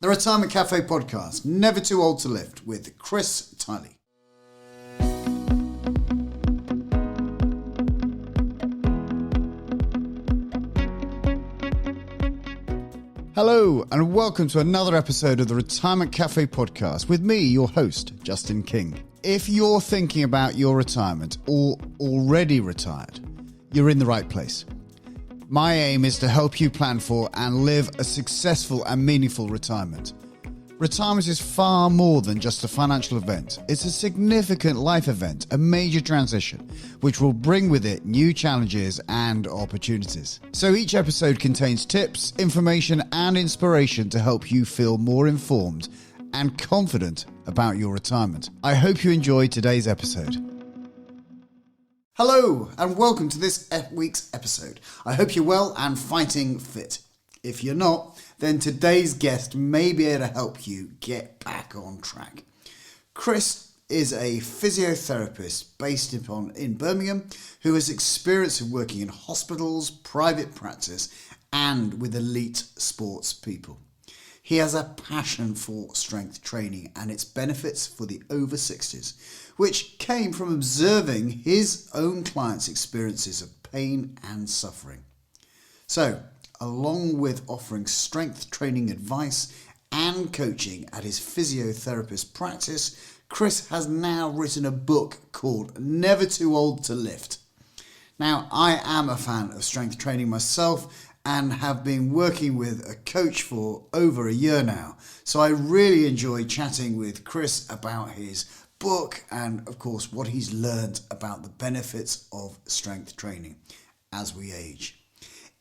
The Retirement Cafe podcast, Never Too Old to Lift, with Chris Tiley. Hello, and welcome to another episode of the Retirement Cafe podcast with me, your host, Justin King. If you're thinking about your retirement or already retired, you're in the right place. My aim is to help you plan for and live a successful and meaningful retirement. Retirement is far more than just a financial event. It's a significant life event, a major transition, which will bring with it new challenges and opportunities. So each episode contains tips, information, and inspiration to help you feel more informed and confident about your retirement. I hope you enjoyed today's episode. Hello and welcome to this week's episode. I hope you're well and fighting fit. If you're not, then today's guest may be able to help you get back on track. Chris is a physiotherapist based in Birmingham who has experience of working in hospitals, private practice and with elite sports people. He has a passion for strength training and its benefits for the over 60s, which came from observing his own clients' experiences of pain and suffering. So, along with offering strength training advice and coaching at his physiotherapist practice, Chris has now written a book called Never Too Old to Lift. Now, I am a fan of strength training myself and have been working with a coach for over a year now. So I really enjoy chatting with Chris about his book and, of course, what he's learned about the benefits of strength training as we age.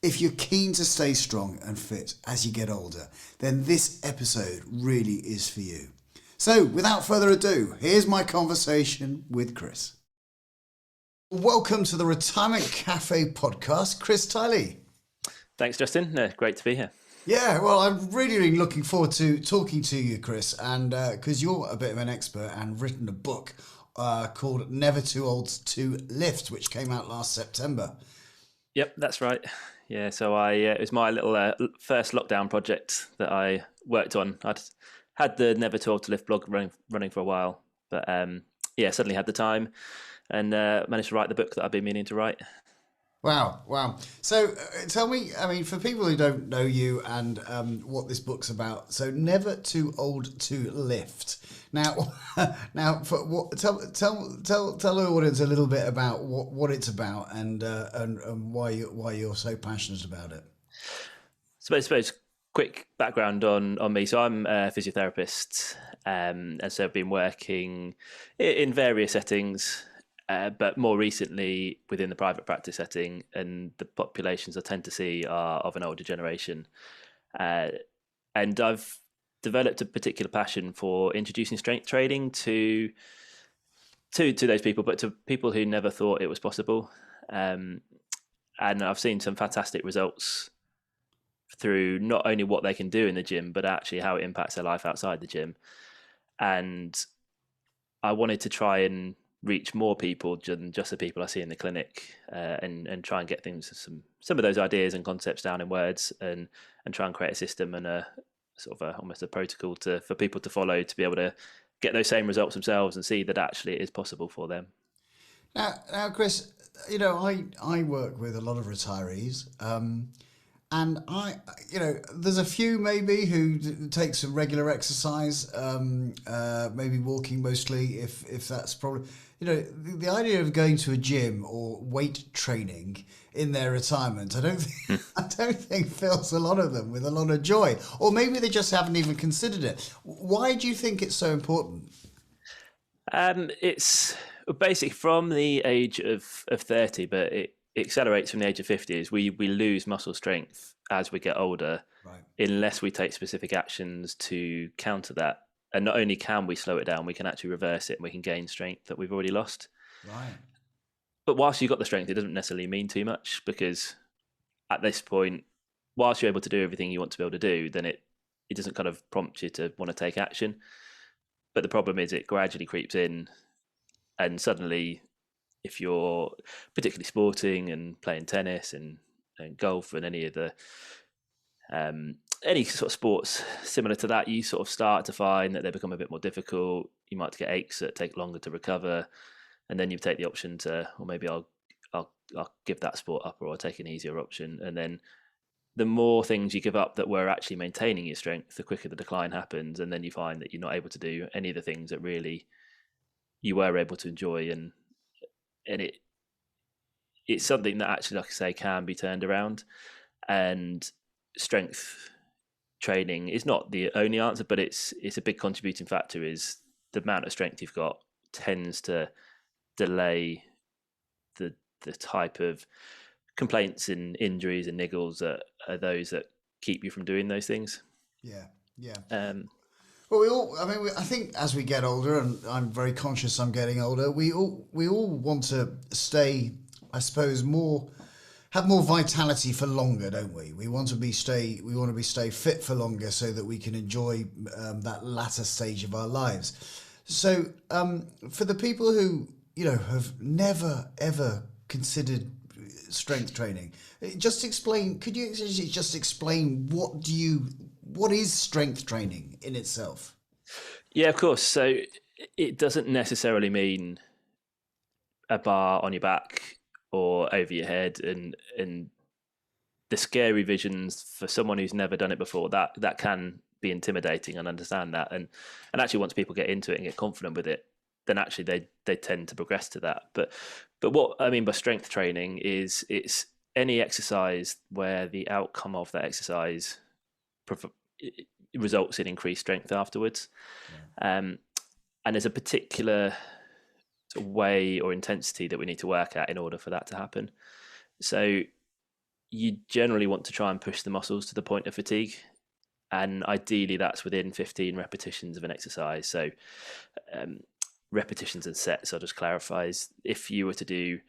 If you're keen to stay strong and fit as you get older, then this episode really is for you. So, without further ado, here's my conversation with Chris. Welcome to the Retirement Cafe podcast, Chris Tiley. Thanks, Justin. Great to be here. Yeah, well, I'm really looking forward to talking to you, Chris, and because you're a bit of an expert and written a book called Never Too Old to Lift, which came out last September. Yep, that's right. Yeah, so it was my little first lockdown project that I worked on. I'd had the Never Too Old to Lift blog running for a while, but suddenly had the time and managed to write the book that I've been meaning to write. Wow. So tell me, I mean, for people who don't know you and what this book's about, so Never Too Old to Lift. Now, for what, tell the audience a little bit about what it's about and why you're so passionate about it. So I suppose quick background on me. So I'm a physiotherapist, and so I've been working in various settings. But more recently within the private practice setting, and the populations I tend to see are of an older generation. And I've developed a particular passion for introducing strength training to those people, but to people who never thought it was possible. And I've seen some fantastic results through not only what they can do in the gym, but actually how it impacts their life outside the gym. And I wanted to try and reach more people than just the people I see in the clinic, and try and get some of those ideas and concepts down in words, and try and create a system and a sort of almost a protocol for people to follow to be able to get those same results themselves and see that actually it is possible for them. Now, Chris, you know, I work with a lot of retirees, and there's a few maybe who take some regular exercise, maybe walking mostly, if that's probably, you know, the idea of going to a gym or weight training in their retirement, I don't think fills a lot of them with a lot of joy, or maybe they just haven't even considered it. Why do you think it's so important? It's basically from the age of 30, but it accelerates from the age of 50. Is we lose muscle strength as we get older, right, unless we take specific actions to counter that. And not only can we slow it down, we can actually reverse it and we can gain strength that we've already lost. Right. But whilst you've got the strength, it doesn't necessarily mean too much, because at this point, whilst you're able to do everything you want to be able to do, then it doesn't kind of prompt you to want to take action. But the problem is it gradually creeps in, and suddenly, if you're particularly sporting and playing tennis and golf and any of the any sort of sports similar to that, you sort of start to find that they become a bit more difficult. You might get aches that take longer to recover, and then you take the option to, or maybe I'll give that sport up, or I'll take an easier option. And then the more things you give up that were actually maintaining your strength, the quicker the decline happens, and then you find that you're not able to do any of the things that really you were able to enjoy, and it's something that actually, like I say, can be turned around. And strength training is not the only answer, but it's a big contributing factor. Is the amount of strength you've got tends to delay the type of complaints and injuries and niggles that are those that keep you from doing those things. Yeah. Well, I think as we get older, and I'm very conscious I'm getting older, we all want to stay, I suppose, have more vitality for longer, don't we? We want to stay fit for longer so that we can enjoy that latter stage of our lives. So, for the people who have never ever considered strength training, could you just explain what is strength training in itself? Yeah, of course. So it doesn't necessarily mean a bar on your back or over your head, and the scary visions for someone who's never done it before, that can be intimidating, and understand that. And actually, once people get into it and get confident with it, then actually they tend to progress to that. But what I mean by strength training is it's any exercise where the outcome of that exercise results in increased strength afterwards. Yeah. And there's a particular way or intensity that we need to work at in order for that to happen. So you generally want to try and push the muscles to the point of fatigue, and ideally that's within 15 repetitions of an exercise. So repetitions and sets, I'll just clarify, is if you were to do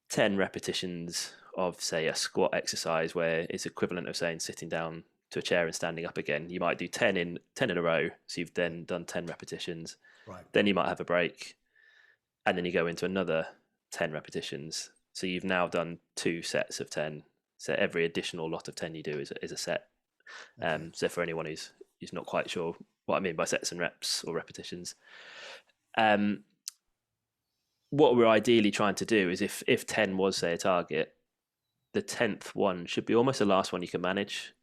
10 repetitions of, say, a squat exercise where it's equivalent of saying sitting down to a chair and standing up again, you might do 10 in a row. So you've then done 10 repetitions. Right. Then you might have a break, and then you go into another 10 repetitions. So you've now done 2 sets of 10. So every additional lot of 10 you do is a set. Okay. So for anyone who's not quite sure what I mean by sets and reps or repetitions, what we're ideally trying to do is if 10 was, say, a target, the 10th one should be almost the last one you can manage.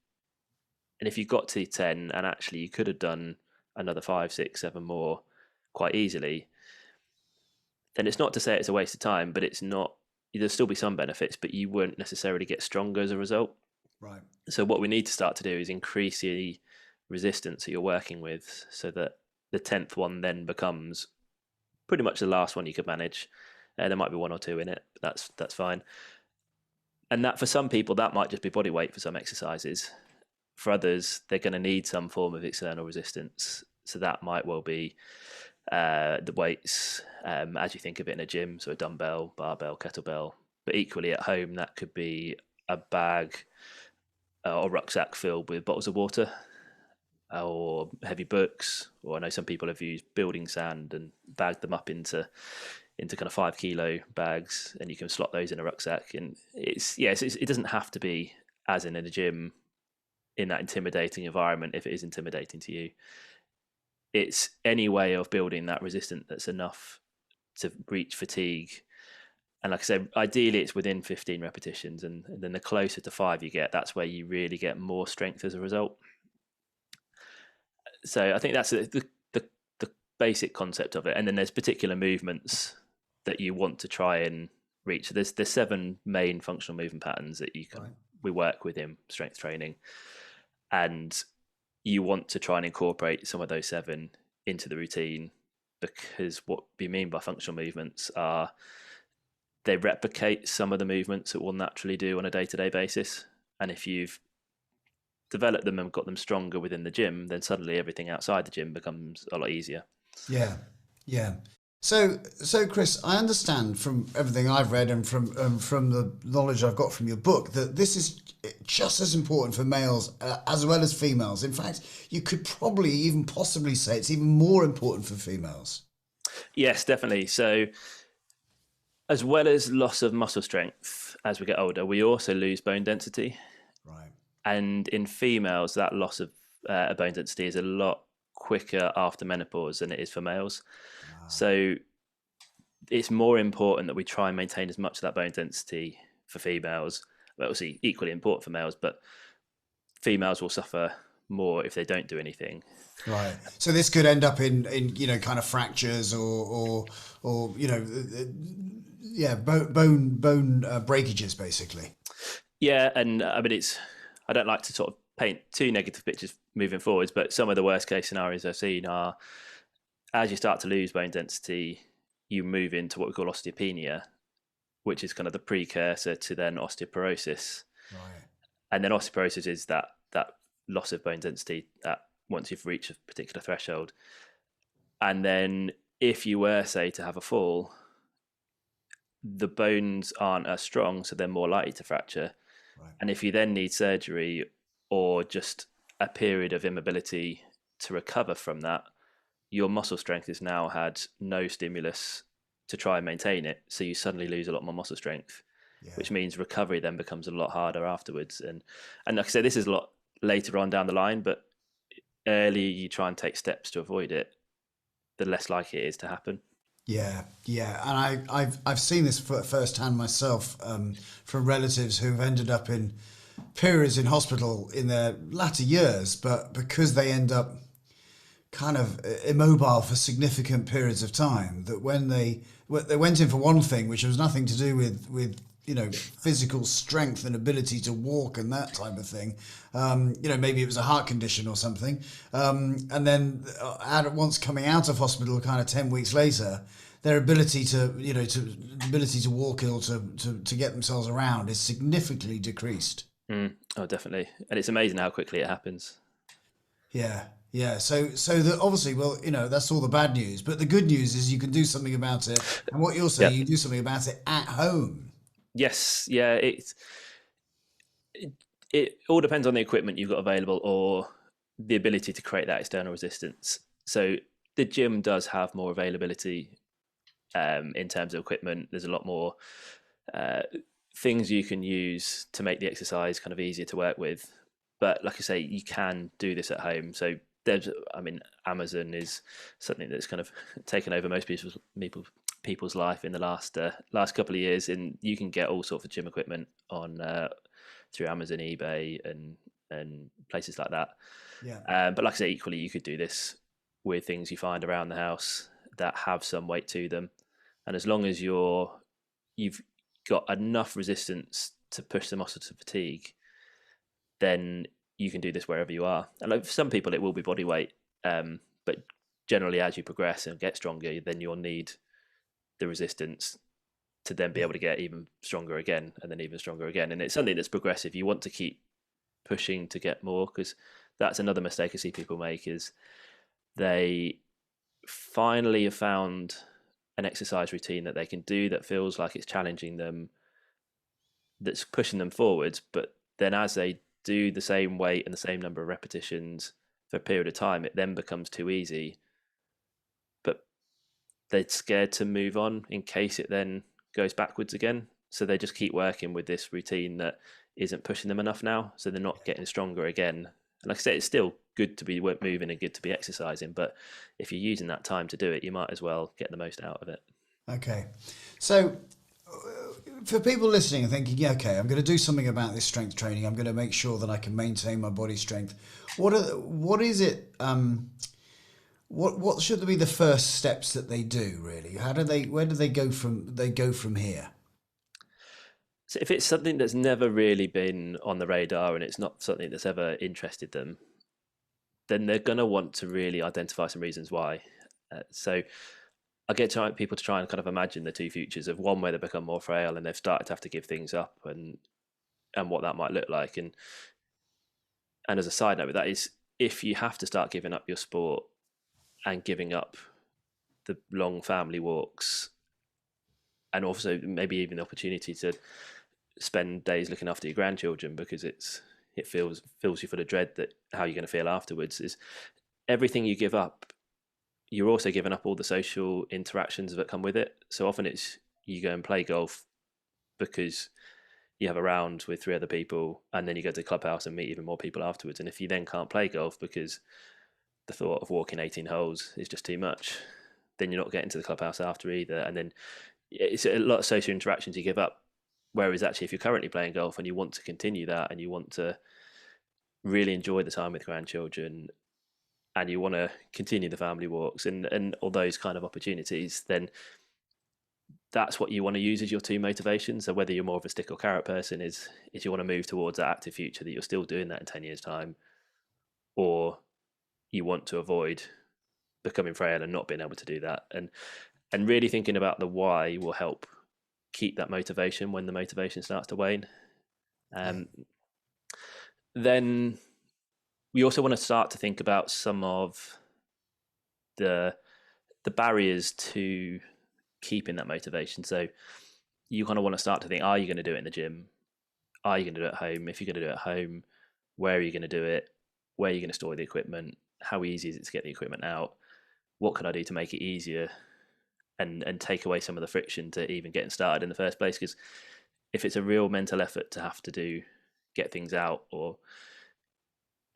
And if you got to 10 and actually you could have done another 5, 6, 7 more quite easily, then it's not to say it's a waste of time, but it's not. There'll still be some benefits, but you won't necessarily get stronger as a result. Right. So what we need to start to do is increase the resistance that you're working with, so that the 10th one then becomes pretty much the last one you could manage. There might be 1 or 2 in it, but that's fine. And that, for some people, that might just be body weight for some exercises. For others, they're going to need some form of external resistance. So that might well be the weights as you think of it in a gym, so a dumbbell, barbell, kettlebell. But equally at home, that could be a bag or rucksack filled with bottles of water, or heavy books. Or I know some people have used building sand and bagged them up into kind of 5 kilo bags, and you can slot those in a rucksack. And it doesn't have to be as in a gym, in that intimidating environment, if it is intimidating to you. It's any way of building that resistance that's enough to reach fatigue. And like I said, ideally it's within 15 repetitions, and then the closer to 5 you get, that's where you really get more strength as a result. So I think that's the basic concept of it. And then there's particular movements that you want to try and reach. There's 7 main functional movement patterns that we work with in strength training, and you want to try and incorporate some of those 7 into the routine, because what we mean by functional movements are they replicate some of the movements that we'll naturally do on a day-to-day basis. And if you've developed them and got them stronger within the gym, then suddenly everything outside the gym becomes a lot easier. Yeah. So Chris, I understand from everything I've read and from the knowledge I've got from your book that this is just as important for males as well as females. In fact, you could probably even possibly say it's even more important for females. Yes, definitely. So as well as loss of muscle strength as we get older, we also lose bone density. Right. And in females, that loss of bone density is a lot quicker after menopause than it is for males. So it's more important that we try and maintain as much of that bone density for females. Well, obviously equally important for males, but females will suffer more if they don't do anything. Right. So this could end up in kind of fractures or bone breakages basically. Yeah, and I mean I don't like to sort of paint too negative pictures moving forwards, but some of the worst case scenarios I've seen are, as you start to lose bone density, you move into what we call osteopenia, which is kind of the precursor to then osteoporosis. Right. And then osteoporosis is that loss of bone density at once you've reached a particular threshold. And then if you were, say, to have a fall, the bones aren't as strong, so they're more likely to fracture. Right. And if you then need surgery or just a period of immobility to recover from that, your muscle strength has now had no stimulus to try and maintain it. So you suddenly lose a lot more muscle strength, which means recovery then becomes a lot harder afterwards. And like I said, this is a lot later on down the line, but earlier you try and take steps to avoid it, the less likely it is to happen. Yeah, and I've seen this firsthand myself from relatives who've ended up in periods in hospital in their latter years, but because they end up kind of immobile for significant periods of time, that when they went in for one thing, which was nothing to do with physical strength and ability to walk and that type of thing. Maybe it was a heart condition or something. And then once coming out of hospital, kind of 10 weeks later, their ability to walk or to get themselves around is significantly decreased. Oh, definitely. And it's amazing how quickly it happens. Yeah. So obviously, well, that's all the bad news, but the good news is you can do something about it. And what you're saying, you do something about it at home. Yes, yeah. It all depends on the equipment you've got available or the ability to create that external resistance. So the gym does have more availability in terms of equipment. There's a lot more things you can use to make the exercise kind of easier to work with. But like I say, you can do this at home. So Amazon is something that's kind of taken over most people's life in the last couple of years, and you can get all sorts of gym equipment on through Amazon, eBay, and places like that. Yeah. But like I say, equally, you could do this with things you find around the house that have some weight to them, and as long as you've got enough resistance to push the muscle to fatigue, then you can do this wherever you are. And like for some people, it will be body weight, but generally, as you progress and get stronger, then you'll need the resistance to then be able to get even stronger again, and then even stronger again. And it's something that's progressive. You want to keep pushing to get more, because that's another mistake I see people make, is they finally have found an exercise routine that they can do that feels like it's challenging them, that's pushing them forwards. But then as they do the same weight and the same number of repetitions for a period of time, it then becomes too easy. But they're scared to move on in case it then goes backwards again. So they just keep working with this routine that isn't pushing them enough now. So they're not getting stronger again. And like I said, it's still good to be moving and good to be exercising. But if you're using that time to do it, you might as well get the most out of it. Okay. So for people listening and thinking, yeah, okay, I'm going to do something about this strength training. I'm going to make sure that I can maintain my body strength. What should be the first steps that they do, really? Where do they go from here? So if it's something that's never really been on the radar and it's not something that's ever interested them, then they're going to want to really identify some reasons why. So I get people to try and kind of imagine the two futures of one where they become more frail and they've started to have to give things up, and what that might look like. And as a side note, that is, if you have to start giving up your sport and giving up the long family walks, and also maybe even the opportunity to spend days looking after your grandchildren because it fills you full of dread that how you're going to feel afterwards, is everything you give up, you're also giving up all the social interactions that come with it. So often it's you go and play golf because you have a round with 3 other people, and then you go to the clubhouse and meet even more people afterwards. And if you then can't play golf because the thought of walking 18 holes is just too much, then you're not getting to the clubhouse after either. And then it's a lot of social interactions you give up. Whereas actually, if you're currently playing golf and you want to continue that, and you want to really enjoy the time with grandchildren, and you want to continue the family walks and all those kind of opportunities, then that's what you want to use as your two motivations. So whether you're more of a stick or carrot person is you want to move towards that active future, that you're still doing that in 10 years time, or you want to avoid becoming frail and not being able to do that. And really thinking about the why will help keep that motivation when the motivation starts to wane. Then we also want to start to think about some of the barriers to keeping that motivation. So you kind of want to start to think, are you going to do it in the gym? Are you going to do it at home? If you're going to do it at home, where are you going to do it? Where are you going to store the equipment? How easy is it to get the equipment out? What can I do to make it easier and take away some of the friction to even getting started in the first place? Because if it's a real mental effort to have to get things out or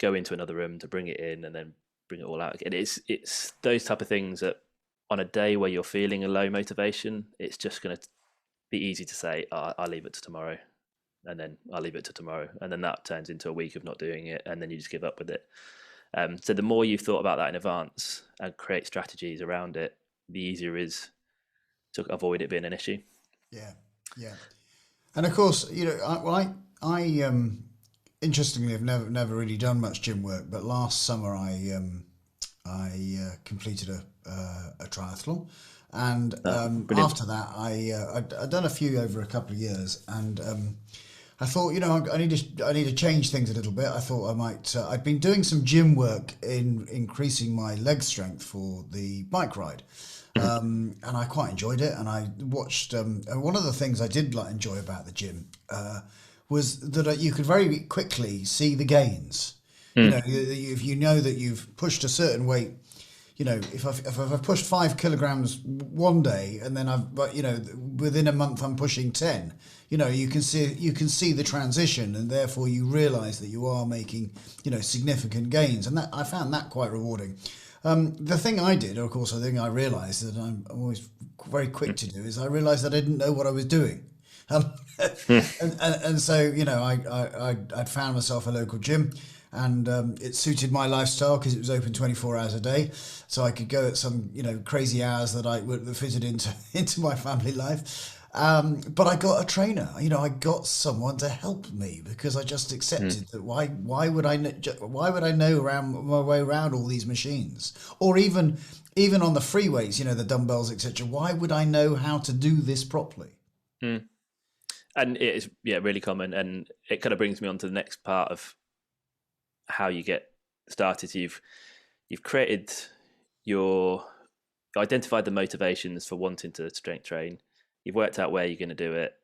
go into another room to bring it in and then bring it all out again, it's those type of things that on a day where you're feeling a low motivation, it's just going to be easy to say, oh, I'll leave it to tomorrow, and then I'll leave it to tomorrow, and then that turns into a week of not doing it, and then you just give up with it. So the more you've thought about that in advance and create strategies around it, the easier it is to avoid it being an issue. Yeah. And of course, I interestingly have never really done much gym work, but last summer I completed a triathlon, and after that I'd done a few over a couple of years, and I thought, I need to change things a little bit. I thought I might. I'd been doing some gym work in increasing my leg strength for the bike ride, and I quite enjoyed it. And I watched. And one of the things I did enjoy about the gym was that you could very quickly see the gains. If you know that you've pushed a certain weight. If I've pushed 5 kilograms one day, and then within a month I'm pushing 10, you can see the transition, and therefore you realise that you are making, significant gains, and that I found that quite rewarding. The thing I did, of course, the thing I realised that I'm always very quick to do is I realised that I didn't know what I was doing. And so, I'd found myself a local gym, and it suited my lifestyle because it was open 24 hours a day, so I could go at some crazy hours that I would fitted into my family life. But I got a trainer. I got someone to help me because I just accepted that. Why would I know around my way around all these machines, or even on the free weights, the dumbbells, etc. Why would I know how to do this properly? And it is really common, and it kind of brings me on to the next part of how you get started. You've created identified the motivations for wanting to strength train. You've worked out where you're going to do it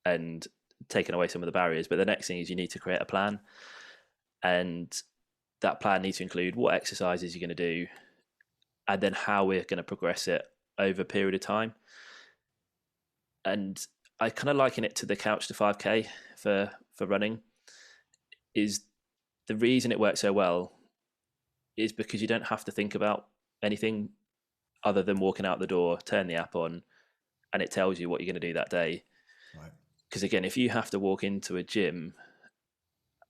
and taken away some of the barriers. But the next thing is you need to create a plan, and that plan needs to include what exercises you're going to do, and then how we're going to progress it over a period of time. And I kind of liken it to the couch to 5K for running. Is the reason it works so well is because you don't have to think about anything other than walking out the door, turn the app on, and it tells you what you're going to do that day. Right. Because again, if you have to walk into a gym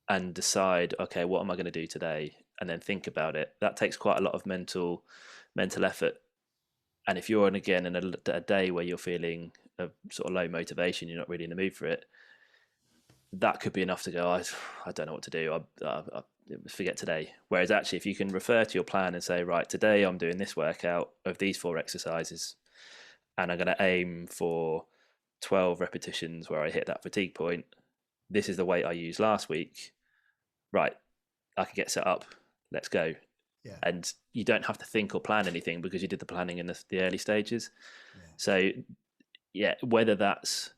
and decide, okay, what am I going to do today, and then think about it, that takes quite a lot of mental effort. And if you're in a day where you're feeling a sort of low motivation, you're not really in the mood for it, that could be enough to go, I don't know what to do. I forget today. Whereas actually, if you can refer to your plan and say, right, today I'm doing this workout of these 4 exercises, and I'm going to aim for 12 repetitions where I hit that fatigue point. This is the weight I used last week. Right, I can get set up. Let's go. Yeah. And you don't have to think or plan anything because you did the planning in the early stages. Yeah. So, whether that's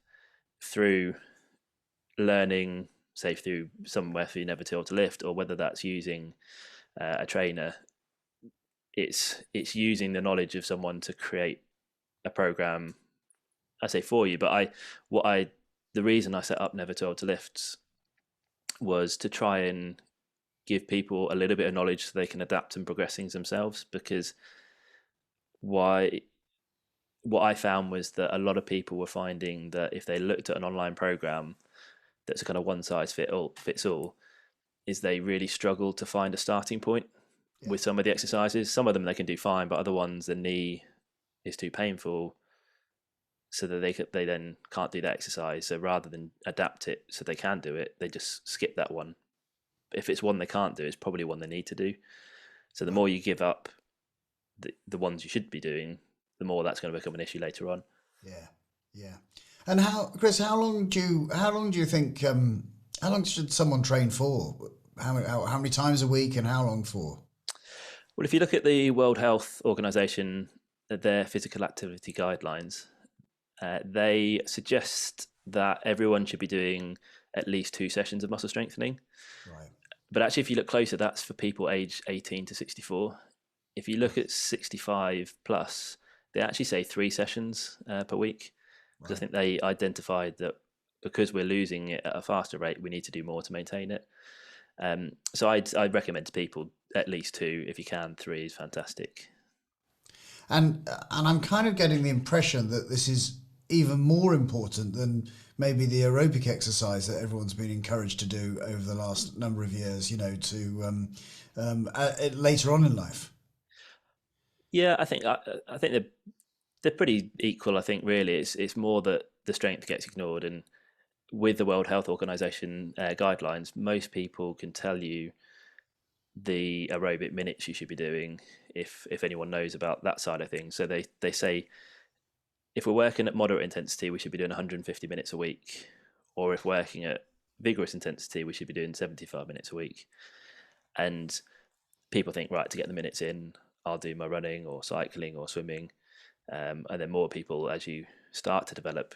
through learning, say through somewhere for you never too old to lift, or whether that's using a trainer, it's using the knowledge of someone to create a program, I say for you, but what I the reason I set up Never Too Old to Lift was to try and give people a little bit of knowledge so they can adapt and progress things themselves. Because what I found was that a lot of people were finding that if they looked at an online program that's a kind of one size fits all, is they really struggle to find a starting point with some of the exercises. Some of them they can do fine, but other ones the knee is too painful, so that they then can't do that exercise. So rather than adapt it so they can do it, they just skip that one. If it's one they can't do, it's probably one they need to do. So the more you give up the ones you should be doing, the more that's going to become an issue later on. Yeah. And Chris, how long do you think? How long should someone train for? How many times a week, and how long for? Well, if you look at the World Health Organization, their physical activity guidelines, they suggest that everyone should be doing at least 2 sessions of muscle strengthening. Right. But actually, if you look closer, that's for people aged 18 to 64. If you look at 65 plus, they actually say 3 sessions per week. Because I think they identified that because we're losing it at a faster rate, we need to do more to maintain it. So I'd recommend to people at least 2. If you can, 3 is fantastic. And I'm kind of getting the impression that this is even more important than maybe the aerobic exercise that everyone's been encouraged to do over the last number of years, to later on in life. Yeah, I think they're pretty equal. I think really it's more that the strength gets ignored, and with the World Health Organization guidelines, most people can tell you the aerobic minutes you should be doing if anyone knows about that side of things. So they say if we're working at moderate intensity, we should be doing 150 minutes a week, or if working at vigorous intensity, we should be doing 75 minutes a week. And people think, right, to get the minutes in, I'll do my running or cycling or swimming. And then more people, as you start to develop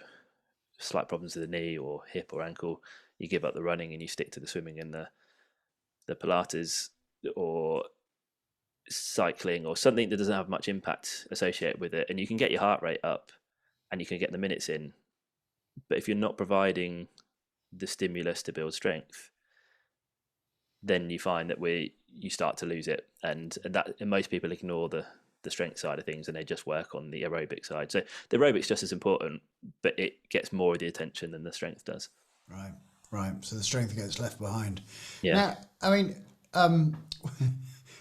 slight problems with the knee or hip or ankle, you give up the running and you stick to the swimming and the Pilates or cycling or something that doesn't have much impact associated with it. And you can get your heart rate up and you can get the minutes in. But if you're not providing the stimulus to build strength, then you find that you start to lose it. And most people ignore the strength side of things and they just work on the aerobic side. So the aerobic's just as important, but it gets more of the attention than the strength does. Right. So the strength gets left behind. Yeah. Now, I mean, and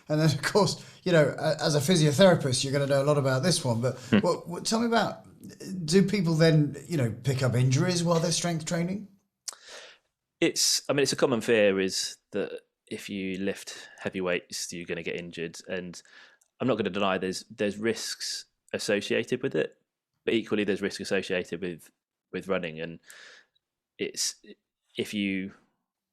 then of course, as a physiotherapist, you're going to know a lot about this one, but tell me about, do people then, pick up injuries while they're strength training? It's a common fear is that if you lift heavy weights, you're going to get injured. And I'm not going to deny there's risks associated with it, but equally there's risk associated with running. And it's, if you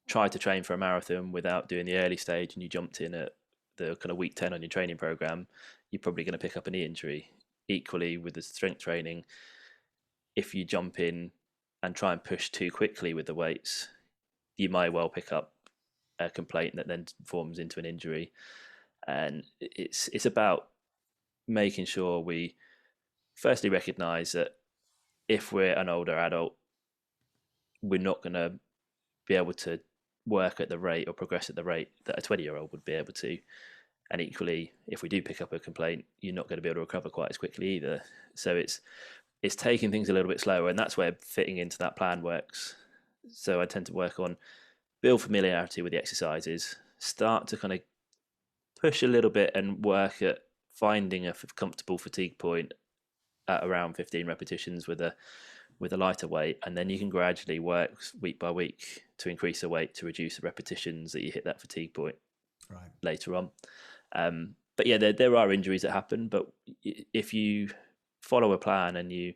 try to train for a marathon without doing the early stage and you jumped in at the kind of week 10 on your training program, you're probably going to pick up a knee injury. Equally with the strength training, if you jump in and try and push too quickly with the weights, you might well pick up a complaint that then forms into an injury. And it's about making sure we firstly recognize that if we're an older adult, we're not going to be able to work at the rate or progress at the rate that a 20-year-old would be able to. And equally, if we do pick up a complaint, you're not going to be able to recover quite as quickly either. So it's taking things a little bit slower, and that's where fitting into that plan works. So I tend to work on build familiarity with the exercises, start to kind of push a little bit and work at finding a comfortable fatigue point at around 15 repetitions with a lighter weight, and then you can gradually work week by week to increase the weight to reduce the repetitions that you hit that fatigue point later on. But yeah, there are injuries that happen, but if you follow a plan and you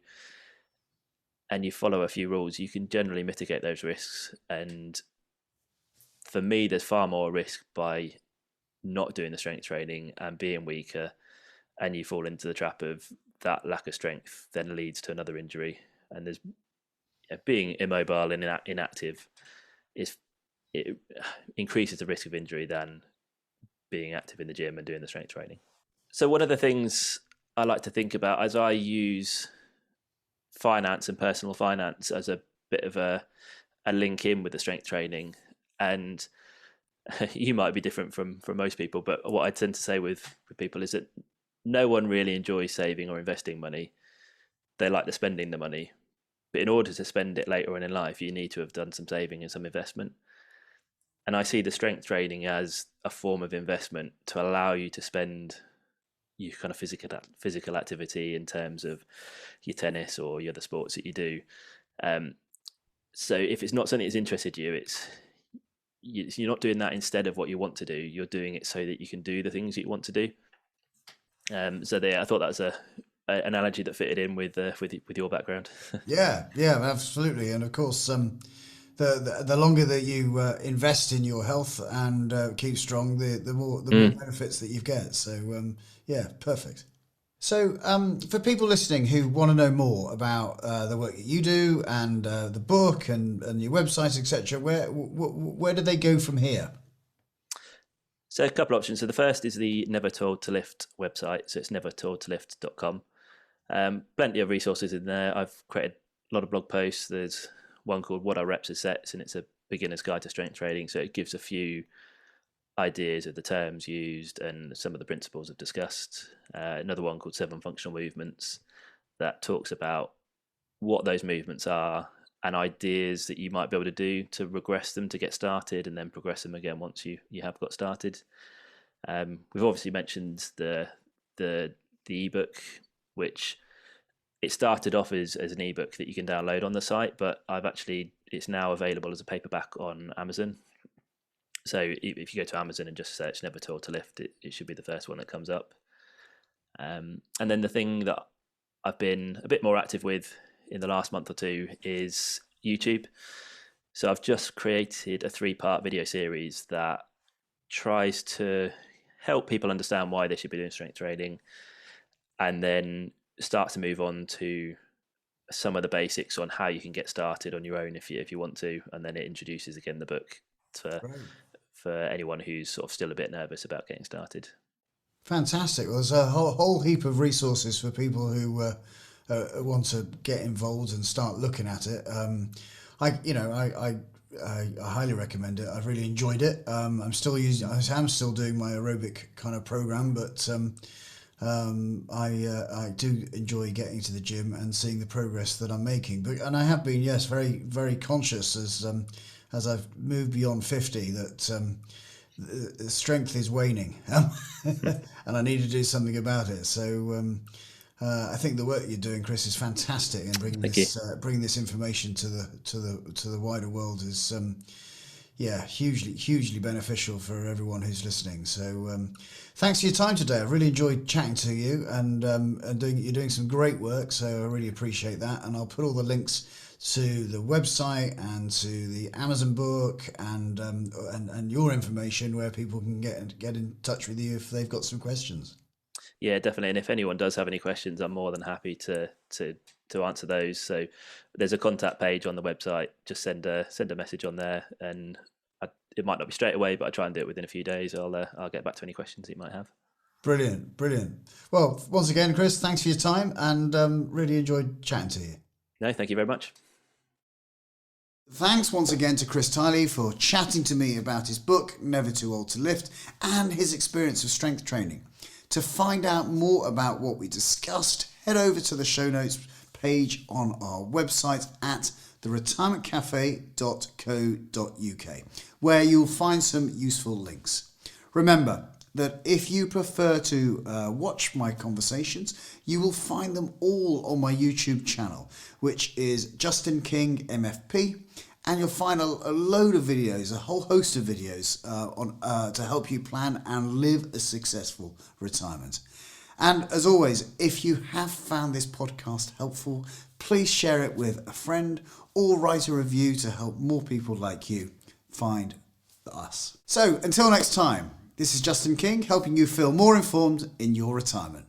follow a few rules, you can generally mitigate those risks. And for me, there's far more risk by not doing the strength training and being weaker, and you fall into the trap of that lack of strength then leads to another injury. And there's being immobile and inactive it increases the risk of injury than being active in the gym and doing the strength training. So one of the things I like to think about as I use finance and personal finance as a bit of a link in with the strength training. And you might be different from most people, but what I tend to say with people is that no one really enjoys saving or investing money. They like the spending the money, but in order to spend it later on in life, you need to have done some saving and some investment. And I see the strength training as a form of investment to allow you to spend your kind of physical activity in terms of your tennis or your other sports that you do. So if it's not something that's interested you, you're not doing that instead of what you want to do. You're doing it so that you can do the things that you want to do. So I thought that was an analogy that fitted in with your background. Yeah, absolutely. And of course, the longer that you invest in your health and keep strong, the more benefits that you get. So yeah, perfect. So for people listening who want to know more about the work that you do and the book and your website, etc., where do they go from here? So a couple of options. So the first is the Never Told to Lift website. So it's nevertoldtolift.com. Plenty of resources in there. I've created a lot of blog posts. There's one called What Are Reps as Sets, and it's a beginner's guide to strength training. So it gives a few ideas of the terms used and some of the principles I've discussed. Another one called 7 Functional Movements that talks about what those movements are and ideas that you might be able to do to regress them to get started and then progress them again once you have got started. We've obviously mentioned the ebook, which it started off as an ebook that you can download on the site, but it's now available as a paperback on Amazon. So if you go to Amazon and just search Never Told to Lift, it should be the first one that comes up. And then the thing that I've been a bit more active with in the last month or two is YouTube. So I've just created a 3-part video series that tries to help people understand why they should be doing strength training, and then start to move on to some of the basics on how you can get started on your own if you want to, and then it introduces again the book for anyone who's sort of still a bit nervous about getting started. Fantastic. Well, there's a whole heap of resources for people who want to get involved and start looking at it. I highly recommend it. I've really enjoyed it. I'm still doing my aerobic kind of program, but I do enjoy getting to the gym and seeing the progress that I'm making. And I have been, yes, very, very conscious as I've moved beyond 50 that the strength is waning, and I need to do something about it. So I think the work you're doing, Chris, is fantastic, and bringing this information to the wider world is hugely beneficial for everyone who's listening. So thanks for your time today. I really enjoyed chatting to you, and you're doing some great work. So I really appreciate that, and I'll put all the links to the website and to the Amazon book and your information where people can get in touch with you if they've got some questions. Yeah, definitely. And if anyone does have any questions, I'm more than happy to answer those. So there's a contact page on the website. Just send a message on there, and it might not be straight away, but I try and do it within a few days. I'll get back to any questions that you might have. Brilliant. Well, once again, Chris, thanks for your time, and really enjoyed chatting to you. No, thank you very much. Thanks once again to Chris Tiley for chatting to me about his book, Never Too Old to Lift, and his experience of strength training. To find out more about what we discussed, head over to the show notes page on our website at theretirementcafe.co.uk, where you'll find some useful links. Remember that if you prefer to watch my conversations, you will find them all on my YouTube channel, which is Justin King MFP, and you'll find a load of videos, a whole host of videos to help you plan and live a successful retirement. And as always, if you have found this podcast helpful, please share it with a friend or write a review to help more people like you find us. So until next time, this is Justin King helping you feel more informed in your retirement.